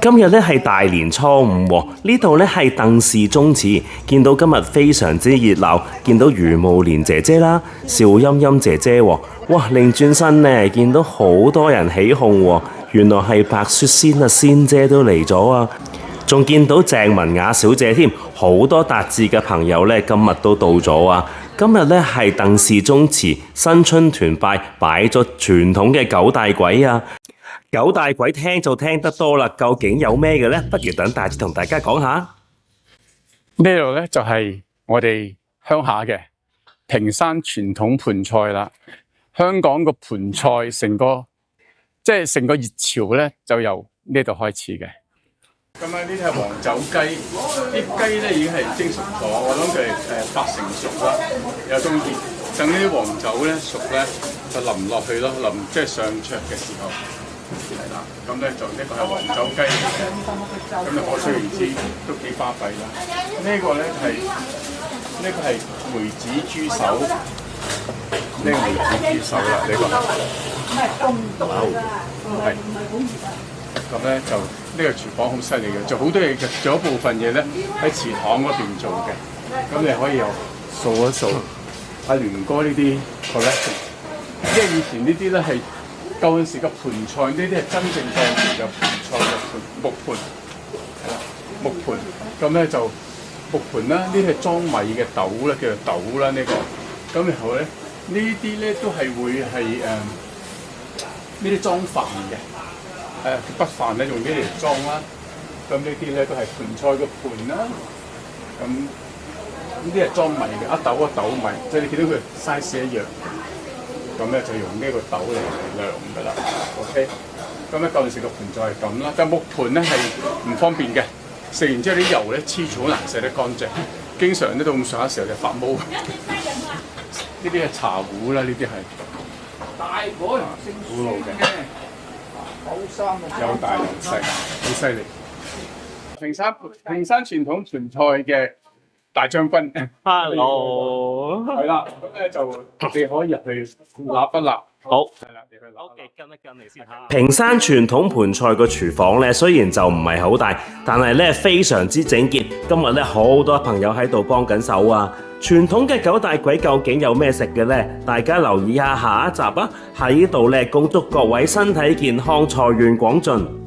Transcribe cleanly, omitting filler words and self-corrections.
今日咧係大年初五喎，呢度咧係鄧氏宗祠，見到今日非常之熱鬧，見到余慕蓮姐姐啦、邵音音姐姐喎，哇！擰轉身呢，見到好多人起鬨喎，原來係白雪仙啊，仙姐都嚟咗啊！仲見到鄭文雅小姐添，好多達志嘅朋友咧今日都到咗啊！今日咧係鄧氏宗祠新春團拜，擺咗傳統嘅九大簋啊！九大簋聽就聽得多啦，究竟有咩嘅呢？不如等大志同大家講下。呢度咧就係我哋鄉下嘅屏山傳統盤菜啦。香港個盤菜成個熱潮咧，就由呢度開始嘅。咁啊，呢啲係黃酒雞，啲雞咧已經係蒸熟咗，我諗佢係8成熟啦，有種熱，等呢啲黃酒咧熟咧就淋落去咯，即係上桌嘅時候。係啦，咁咧就呢個係黃酒雞嚟嘅，咁你可想而知都幾巴閉啦。呢個咧係梅子豬手，呢個梅子豬手啦，呢個係。咁咧就呢個廚房好犀利嘅，做好多嘢嘅，做一部分嘢咧喺祠堂嗰邊做嘅。咁你可以又掃一掃阿聯哥呢啲 collection， 因為以前呢啲咧係。舊陣時嘅盤菜，呢啲係真正當時嘅盤菜嘅木盤，係啦，木盤。咁咧就木盤啦，呢啲係裝米嘅斗啦，叫做斗啦呢個。咁然後咧，呢啲咧都係會係呢啲裝飯嘅，北飯咧用呢啲嚟裝啦。咁呢啲咧都係盤菜嘅盤啦。咁呢啲係裝米嘅，一斗一斗米，即係你見到佢 size 一樣。咁咧就用呢個斗嚟量㗎啦 ，OK。咁咧舊陣時個盤就係咁啦，但木盤咧係唔方便嘅，食完之後啲油咧黐住好難洗得乾淨，經常咧到咁上下時候就發毛。呢啲係茶壺啦，呢啲係大盤，古老嘅，有大有細，好犀利。屏山傳統盤菜嘅大將軍 Hello， 係啦，咁咧就你可以入去立一立。好，係啦，你去立。OK， 跟一跟你先嚇。屏山傳統盤菜個廚房咧，雖然就唔係好大，但係咧非常之整潔。今日咧好多朋友喺度幫緊手啊！傳統嘅九大簋究竟有咩食嘅呢？大家留意下下一集啊！喺呢度咧，恭祝各位身體健康，財源廣進。